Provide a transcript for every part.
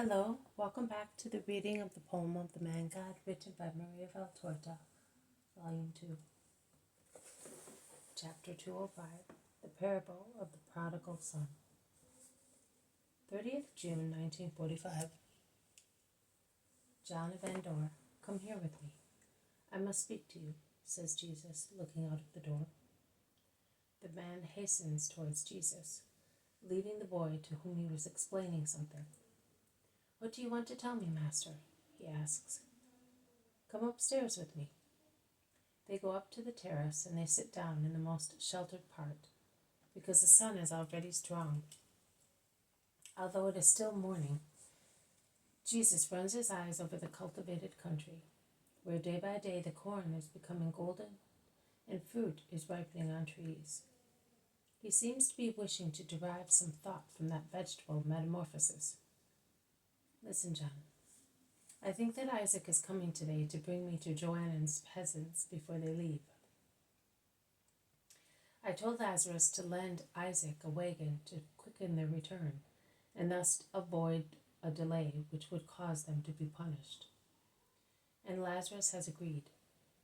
Hello, welcome back to the reading of the poem of the Man God, written by Maria Valtorta, Volume 2, Chapter 205, The Parable of the Prodigal Son. 30th June 1945. John of Andor, come here with me. I must speak to you, says Jesus, looking out of the door. The man hastens towards Jesus, leading the boy to whom he was explaining something. What do you want to tell me, Master? He asks. Come upstairs with me. They go up to the terrace and they sit down in the most sheltered part, because the sun is already strong. Although it is still morning, Jesus runs his eyes over the cultivated country, where day by day the corn is becoming golden and fruit is ripening on trees. He seems to be wishing to derive some thought from that vegetable metamorphosis. Listen, John. I think that Isaac is coming today to bring me to Joannan's peasants before they leave. I told Lazarus to lend Isaac a wagon to quicken their return, and thus avoid a delay which would cause them to be punished. And Lazarus has agreed,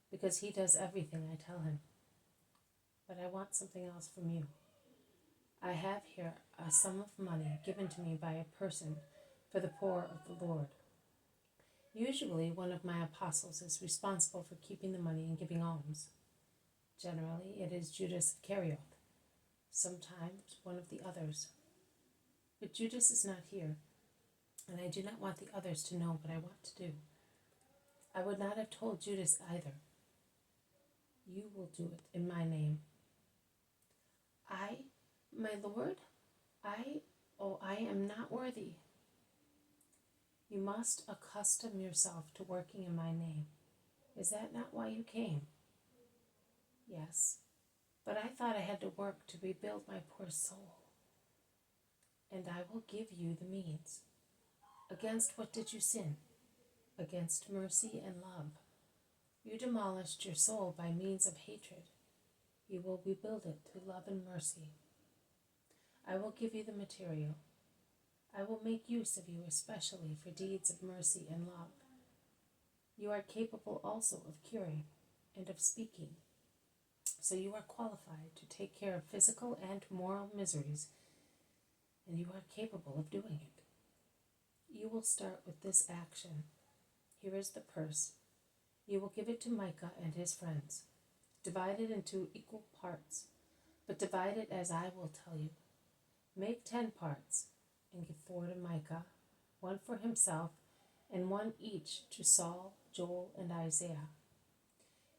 because he does everything I tell him. But I want something else from you. I have here a sum of money given to me by a person for the poor of the Lord. Usually one of my apostles is responsible for keeping the money and giving alms. Generally it is Judas of Kerioth, sometimes one of the others. But Judas is not here, and I do not want the others to know what I want to do. I would not have told Judas either. You will do it in my name. I, my Lord? I am not worthy. You must accustom yourself to working in my name. Is that not why you came? Yes, but I thought I had to work to rebuild my poor soul. And I will give you the means. Against what did you sin? Against mercy and love. You demolished your soul by means of hatred. You will rebuild it through love and mercy. I will give you the material. I will make use of you especially for deeds of mercy and love. You are capable also of curing and of speaking, so you are qualified to take care of physical and moral miseries, and you are capable of doing it. You will start with this action. Here is the purse. You will give it to Micah and his friends. Divide it into equal parts, but divide it as I will tell you. Make 10 parts, and give 4 to Micah, 1 for himself, and 1 each to Saul, Joel, and Isaiah.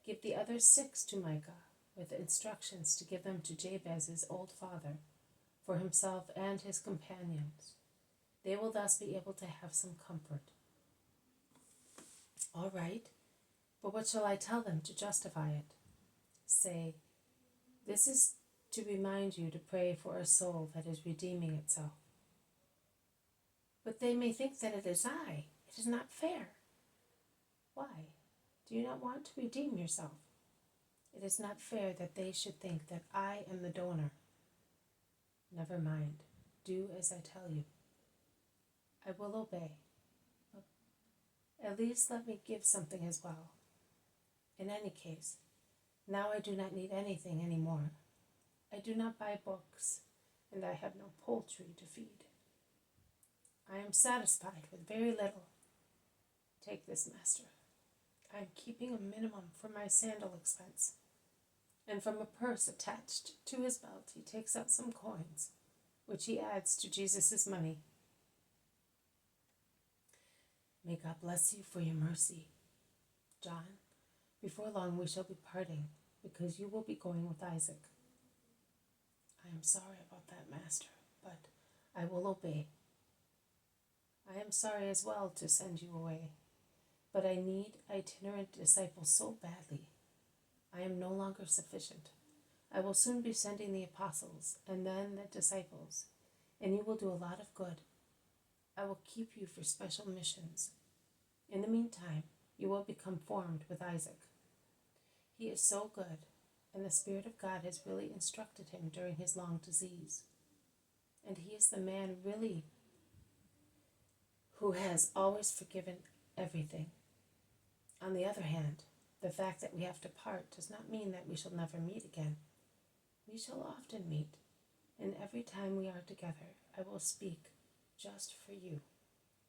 Give the other 6 to Micah, with instructions to give them to Jabez's old father, for himself and his companions. They will thus be able to have some comfort. All right, but what shall I tell them to justify it? Say, this is to remind you to pray for a soul that is redeeming itself. But they may think that it is I. It is not fair. Why? Do you not want to redeem yourself? It is not fair that they should think that I am the donor. Never mind. Do as I tell you. I will obey. But at least let me give something as well. In any case, now I do not need anything anymore. I do not buy books, and I have no poultry to feed. I am satisfied with very little. Take this, Master. I am keeping a minimum for my sandal expense. And from a purse attached to his belt he takes out some coins, which he adds to Jesus' money. May God bless you for your mercy. John, before long we shall be parting, because you will be going with Isaac. I am sorry about that, Master, but I will obey. I am sorry as well to send you away, but I need itinerant disciples so badly. I am no longer sufficient. I will soon be sending the apostles, and then the disciples, and you will do a lot of good. I will keep you for special missions. In the meantime, you will become formed with Isaac. He is so good, and the Spirit of God has really instructed him during his long disease. And he is the man really who has always forgiven everything. On the other hand, the fact that we have to part does not mean that we shall never meet again. We shall often meet, and every time we are together, I will speak just for you.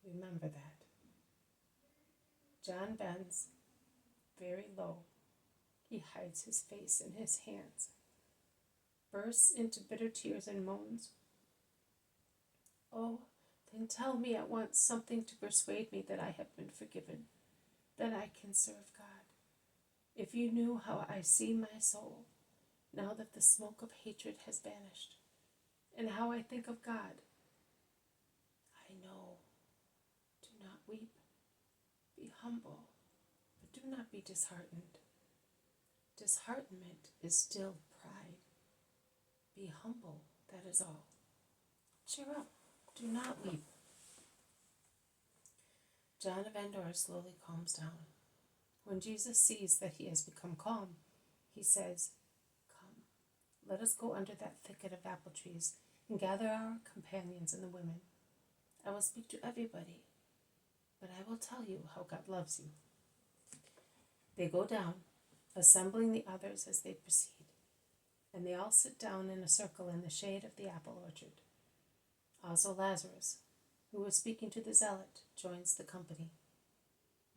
Remember that. John bends very low. He hides his face in his hands, bursts into bitter tears and moans. Oh, then tell me at once something to persuade me that I have been forgiven, that I can serve God. If you knew how I see my soul, now that the smoke of hatred has vanished, and how I think of God. I know. Do not weep. Be humble, but do not be disheartened. Disheartenment is still pride. Be humble, that is all. Cheer up. Do not weep. John of Endor slowly calms down. When Jesus sees that he has become calm, he says, "Come, let us go under that thicket of apple trees and gather our companions and the women. I will speak to everybody, but I will tell you how God loves you." They go down, assembling the others as they proceed, and they all sit down in a circle in the shade of the apple orchard. Also Lazarus, who was speaking to the zealot, joins the company.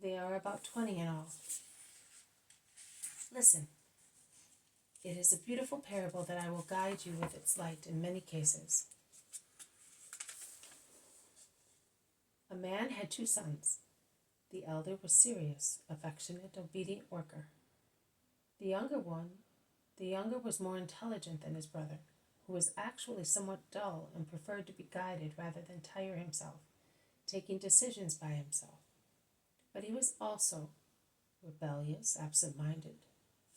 They are about 20 in all. Listen. It is a beautiful parable that I will guide you with its light in many cases. A man had 2 sons. The elder was serious, affectionate, obedient worker. The younger was more intelligent than his brother, who was actually somewhat dull and preferred to be guided rather than tire himself, taking decisions by himself. But he was also rebellious, absent-minded,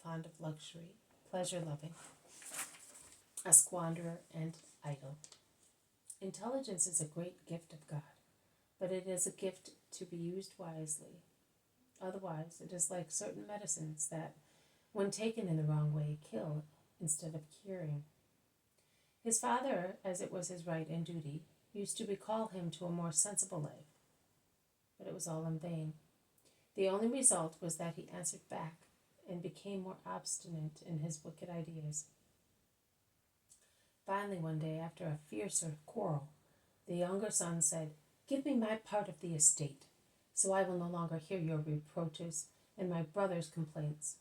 fond of luxury, pleasure-loving, a squanderer, and idle. Intelligence is a great gift of God, but it is a gift to be used wisely. Otherwise, it is like certain medicines that, when taken in the wrong way, kill instead of curing. His father, as it was his right and duty, used to recall him to a more sensible life, but it was all in vain. The only result was that he answered back and became more obstinate in his wicked ideas. Finally, one day, after a fiercer quarrel, the younger son said, "Give me my part of the estate, so I will no longer hear your reproaches and my brother's complaints.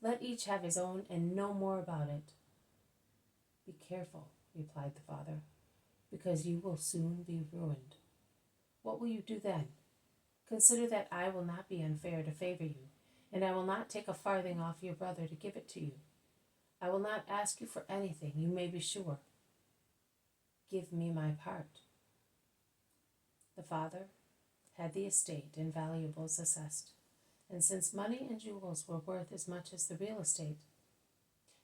Let each have his own and no more about it." "Be careful," replied the father, "because you will soon be ruined." "What will you do then?" "Consider that I will not be unfair to favor you, and I will not take a farthing off your brother to give it to you. I will not ask you for anything, you may be sure. Give me my part." The father had the estate and valuables assessed, and since money and jewels were worth as much as the real estate,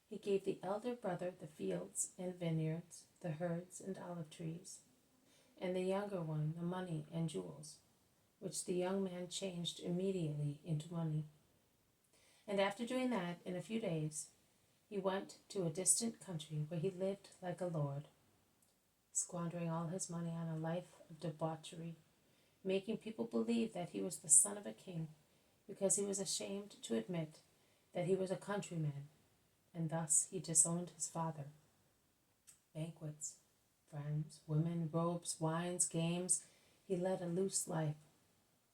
he gave the elder brother the fields and vineyards, the herds and olive trees, and the younger one the money and jewels, which the young man changed immediately into money. And after doing that, in a few days, he went to a distant country where he lived like a lord, squandering all his money on a life of debauchery, making people believe that he was the son of a king because he was ashamed to admit that he was a countryman, and thus he disowned his father. Banquets, friends, women, robes, wines, games, he led a loose life.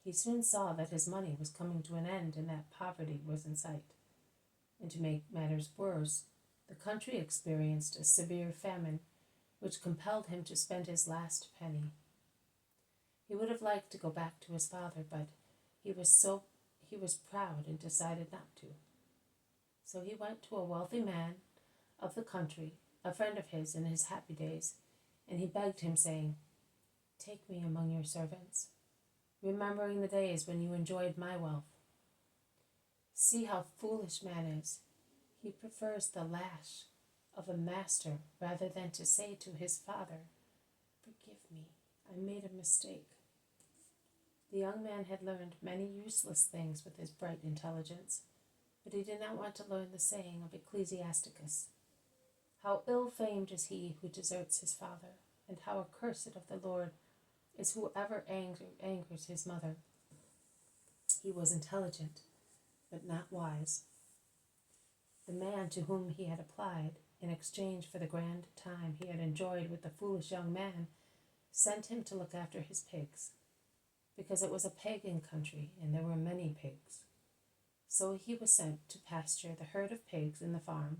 He soon saw that his money was coming to an end and that poverty was in sight. And to make matters worse, the country experienced a severe famine, which compelled him to spend his last penny. He would have liked to go back to his father, but he was proud and decided not to. So he went to a wealthy man of the country, a friend of his in his happy days, and he begged him, saying, "Take me among your servants, remembering the days when you enjoyed my wealth. See how foolish man is. He prefers the lash of a master rather than to say to his father, 'Forgive me, I made a mistake.'" The young man had learned many useless things with his bright intelligence, but he did not want to learn the saying of Ecclesiasticus, "How ill-famed is he who deserts his father, and how accursed of the Lord is whoever angers his mother. He was intelligent, but not wise. The man to whom he had applied, in exchange for the grand time he had enjoyed with the foolish young man, sent him to look after his pigs, because it was a pagan country and there were many pigs. So he was sent to pasture the herd of pigs in the farm,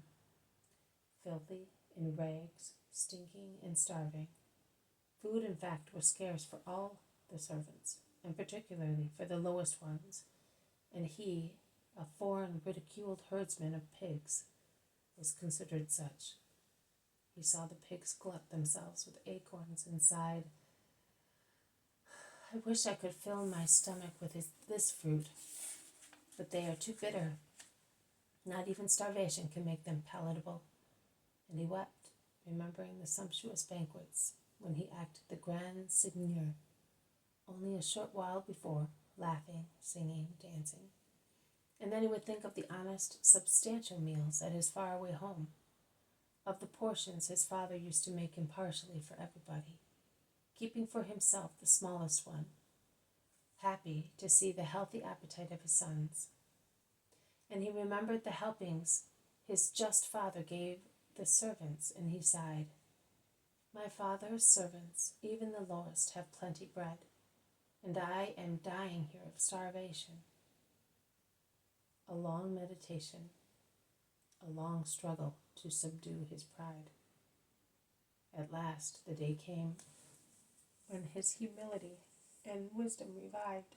filthy, in rags, stinking and starving. Food, in fact, was scarce for all the servants, and particularly for the lowest ones, and he, a foreign, ridiculed herdsman of pigs, was considered such. He saw the pigs glut themselves with acorns and sighed, "I wish I could fill my stomach with this fruit, but they are too bitter. Not even starvation can make them palatable." And he wept, remembering the sumptuous banquets when he acted the grand seigneur, only a short while before, laughing, singing, dancing. And then he would think of the honest, substantial meals at his faraway home, of the portions his father used to make impartially for everybody, keeping for himself the smallest one, happy to see the healthy appetite of his sons. And he remembered the helpings his just father gave the servants, and he sighed, "My father's servants, even the lowest, have plenty bread, and I am dying here of starvation." A long meditation, a long struggle to subdue his pride. At last the day came when his humility and wisdom revived,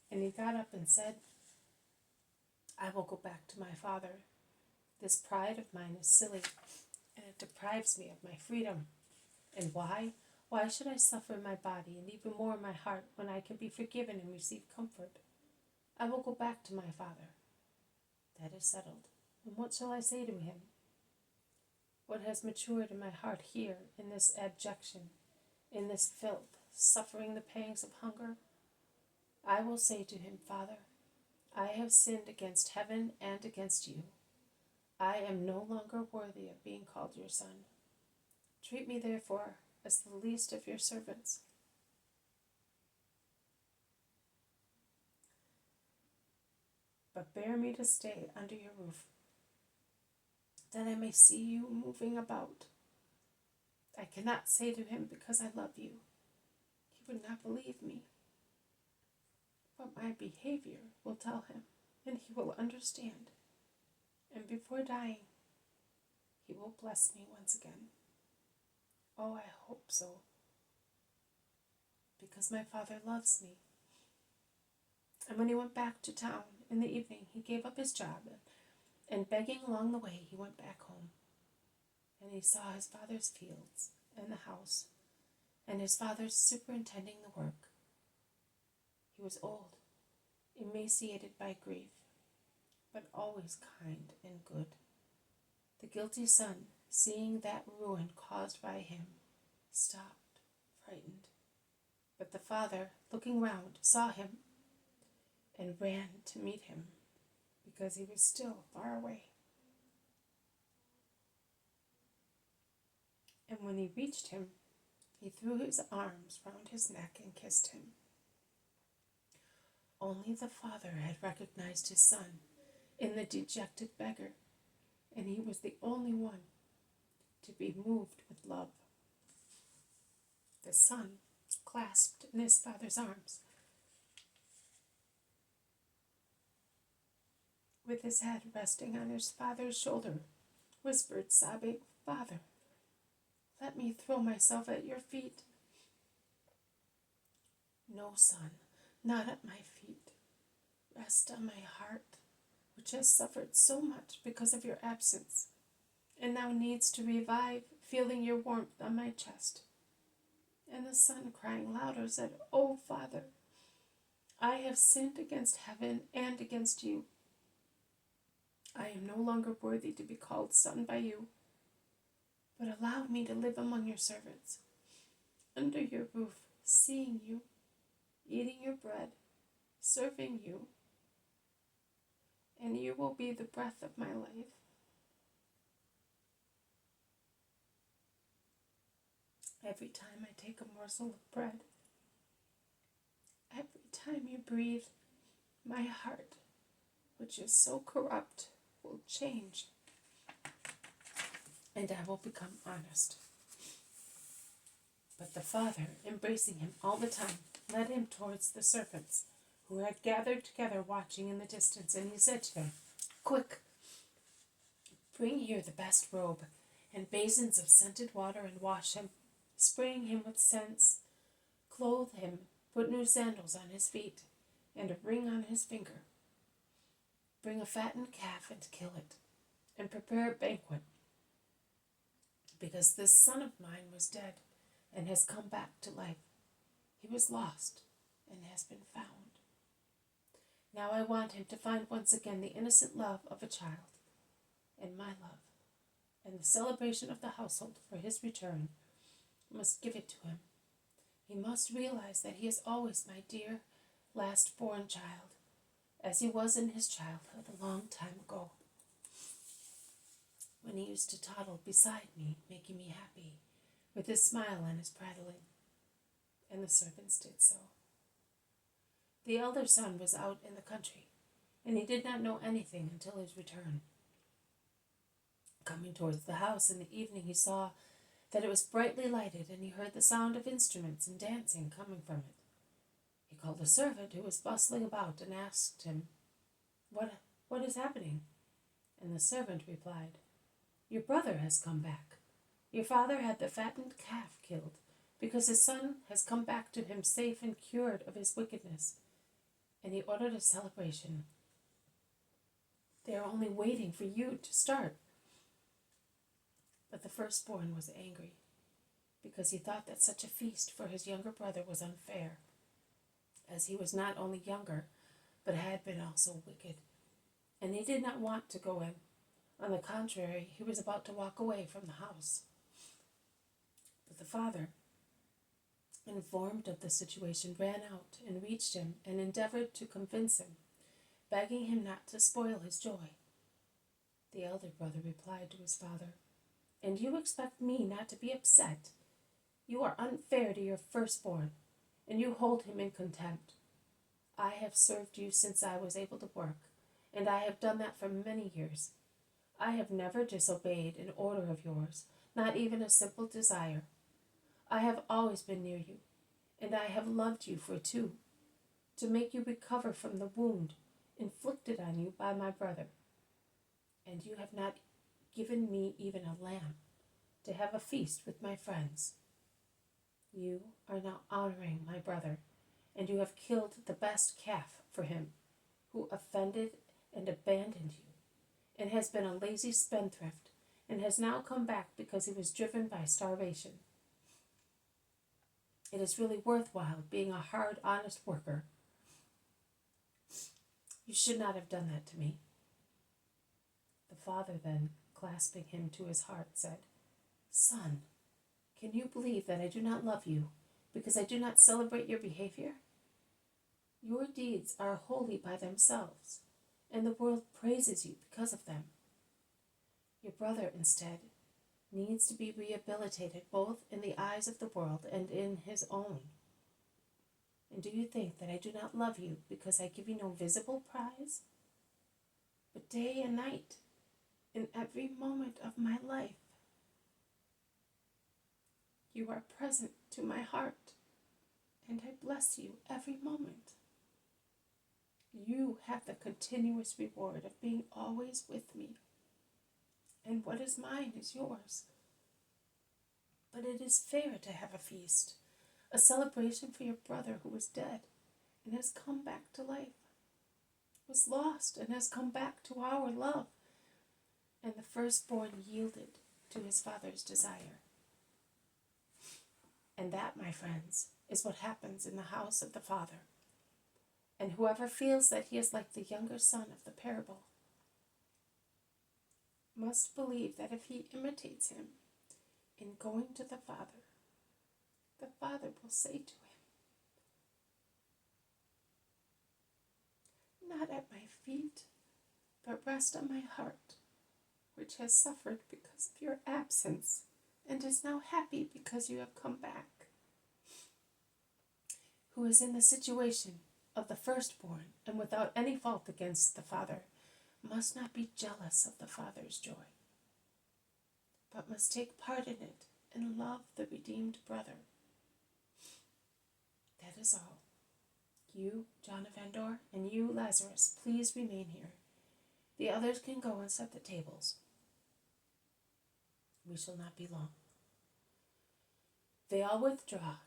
and he got up and said, "I will go back to my father. This pride of mine is silly, and it deprives me of my freedom. And why? Why should I suffer in my body and even more in my heart when I can be forgiven and receive comfort? I will go back to my father. That is settled. And what shall I say to him? What has matured in my heart here, in this abjection, in this filth, suffering the pangs of hunger? I will say to him, 'Father, I have sinned against heaven and against you. I am no longer worthy of being called your son. Treat me, therefore, as the least of your servants.' But bear me to stay under your roof, that I may see you moving about." I cannot say to him, "Because I love you." He would not believe me. But my behavior will tell him, and he will understand. And before dying, he will bless me once again. Oh, I hope so, because my father loves me. And when he went back to town in the evening, he gave up his job, and begging along the way, he went back home. And he saw his father's fields and the house, and his father superintending the work. He was old, emaciated by grief, but always kind and good. The guilty son, seeing that ruin caused by him, stopped, frightened. But the father, looking round, saw him and ran to meet him, because he was still far away. And when he reached him, he threw his arms round his neck and kissed him. Only the father had recognized his son in the dejected beggar, and he was the only one to be moved with love. The son, clasped in his father's arms, with his head resting on his father's shoulder, whispered, sobbing, "Father, let me throw myself at your feet." "No, son, not at my feet. Rest on my heart, which has suffered so much because of your absence, and now needs to revive, feeling your warmth on my chest." And the son, crying louder, said, "Oh, Father, I have sinned against heaven and against you. I am no longer worthy to be called son by you, but allow me to live among your servants, under your roof, seeing you, eating your bread, serving you, and you will be the breath of my life." Every time I take a morsel of bread, breathe, my heart, which is so corrupt, will change, and I will become honest." But the father, embracing him all the time, led him towards the servants, who had gathered together watching in the distance, and he said to them, "Quick, bring here the best robe, and basins of scented water, and wash him, spraying him with scents. Clothe him, put new sandals on his feet, and a ring on his finger. Bring a fattened calf and kill it, and prepare a banquet, because this son of mine was dead and has come back to life. He was lost and has been found. Now I want him to find once again the innocent love of a child, and my love, and the celebration of the household for his return must give it to him. He must realize that he is always my dear last-born child, as he was in his childhood a long time ago, when he used to toddle beside me, making me happy, with his smile and his prattling." And the servants did so. The elder son was out in the country, and he did not know anything until his return. Coming towards the house in the evening, he saw that it was brightly lighted, and he heard the sound of instruments and dancing coming from it. He called a servant who was bustling about and asked him, What is happening?" And the servant replied, "Your brother has come back. Your father had the fattened calf killed, because his son has come back to him safe and cured of his wickedness, and he ordered a celebration. They are only waiting for you to start." But the firstborn was angry, because he thought that such a feast for his younger brother was unfair, as he was not only younger, but had been also wicked, and he did not want to go in. On the contrary, he was about to walk away from the house. But the father, informed of the situation, ran out and reached him and endeavored to convince him, begging him not to spoil his joy. The elder brother replied to his father, "And you expect me not to be upset? You are unfair to your firstborn, and you hold him in contempt. I have served you since I was able to work, and I have done that for many years. I have never disobeyed an order of yours, not even a simple desire. I have always been near you, and I have loved you for two, to make you recover from the wound inflicted on you by my brother. And you have not given me even a lamb to have a feast with my friends. You are now honoring my brother, and you have killed the best calf for him, who offended and abandoned you, and has been a lazy spendthrift, and has now come back because he was driven by starvation. It is really worthwhile being a hard, honest worker. You should not have done that to me." The father then, clasping him to his heart, said, "Son, can you believe that I do not love you because I do not celebrate your behavior? Your deeds are holy by themselves, and the world praises you because of them. Your brother, instead, needs to be rehabilitated both in the eyes of the world and in his own. And do you think that I do not love you because I give you no visible prize? But day and night, in every moment of my life, you are present to my heart, and I bless you every moment. You have the continuous reward of being always with me, and what is mine is yours. But it is fair to have a feast, a celebration for your brother who was dead and has come back to life, was lost and has come back to our love." And the firstborn yielded to his father's desire. And that, my friends, is what happens in the house of the Father. And whoever feels that he is like the younger son of the parable must believe that if he imitates him in going to the Father will say to him, "Not at my feet, but rest on my heart, which has suffered because of your absence and is now happy because you have come back." Who is in the situation of the firstborn and without any fault against the father must not be jealous of the father's joy, but must take part in it and love the redeemed brother. That is all. You, John of Endor, and you, Lazarus, please remain here. The others can go and set the tables. We shall not be long. They all withdraw.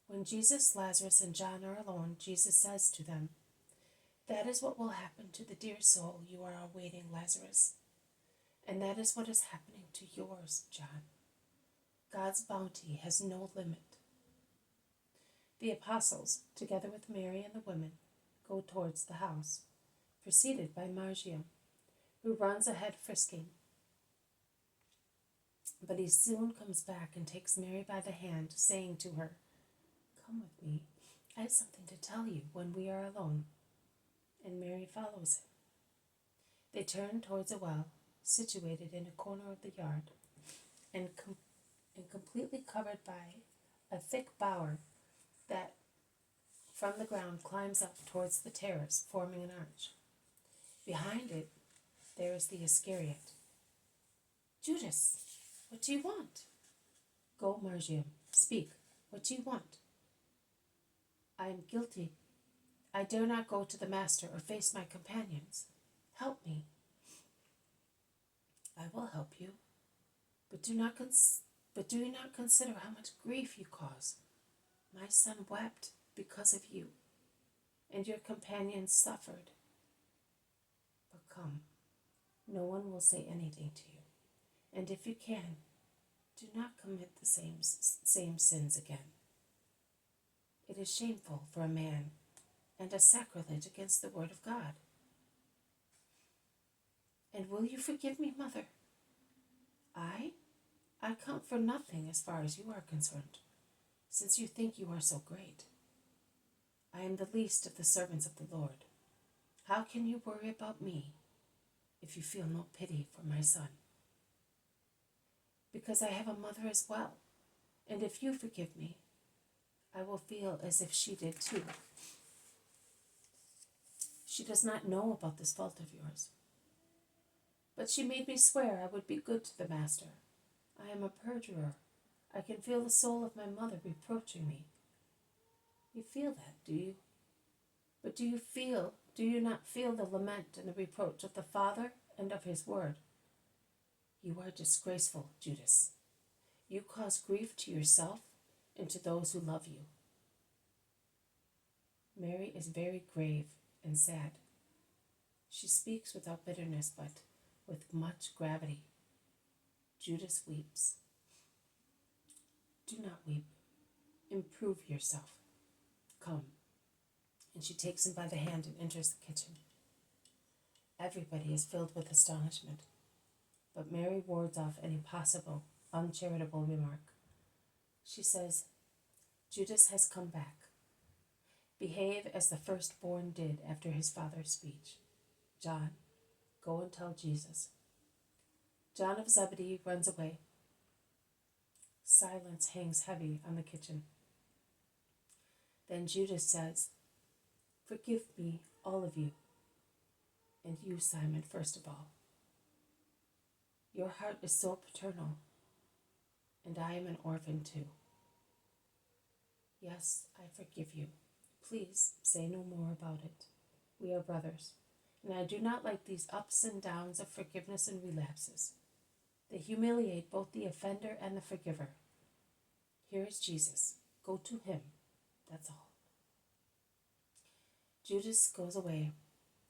When Jesus, Lazarus, and John are alone, Jesus says to them, "That is what will happen to the dear soul you are awaiting, Lazarus. And that is what is happening to yours, John. God's bounty has no limit." The apostles, together with Mary and the women, go towards the house, preceded by Margium, who runs ahead frisking. But he soon comes back and takes Mary by the hand, saying to her, "Come with me. I have something to tell you when we are alone." And Mary follows him. They turn towards a well, situated in a corner of the yard, and completely covered by a thick bower that from the ground climbs up towards the terrace, forming an arch. Behind it, there is the Iscariot. "Judas, what do you want?" "Go, Margium, speak. What do you want?" "I am guilty. I dare not go to the master or face my companions. Help me." "I will help you, but do you not consider how much grief you cause? My son wept because of you, and your companions suffered. But come, no one will say anything to you, and if you can, do not commit the same sins again. It is shameful for a man and a sacrilege against the word of God." "And will you forgive me, Mother?" I count for nothing as far as you are concerned, since you think you are so great. I am the least of the servants of the Lord. How can you worry about me if you feel no pity for my son? Because I have a mother as well, and if you forgive me, I will feel as if she did too. She does not know about this fault of yours, but she made me swear I would be good to the master. I am a perjurer. I can feel the soul of my mother reproaching me. You feel that, do you? But do you not feel the lament and the reproach of the Father and of his word? You are disgraceful, Judas. You cause grief to yourself and to those who love you." Mary is very grave and sad. She speaks without bitterness, but with much gravity. Judas weeps. "Do not weep. Improve yourself. Come." And she takes him by the hand and enters the kitchen. Everybody is filled with astonishment, but Mary wards off any possible uncharitable remark. She says, "Judas has come back. Behave as the firstborn did after his father's speech. John, go and tell Jesus." John of Zebedee runs away. Silence hangs heavy on the kitchen. Then Judas says, "Forgive me, all of you, and you, Simon, first of all. Your heart is so paternal, and I am an orphan too. Yes, I forgive you. Please say no more about it. We are brothers, and I do not like these ups and downs of forgiveness and relapses. They humiliate both the offender and the forgiver. Here is Jesus. Go to him. That's all." Judas goes away,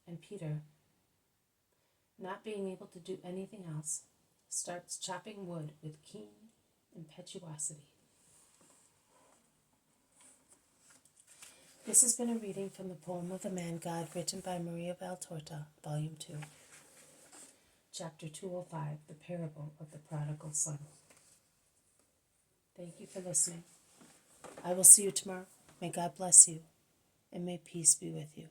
and Peter, not being able to do anything else, starts chopping wood with keen impetuosity. This has been a reading from the poem of the Man God, written by Maria Valtorta, Volume 2. Chapter 205, The Parable of the Prodigal Son. Thank you for listening. I will see you tomorrow. May God bless you, and may peace be with you.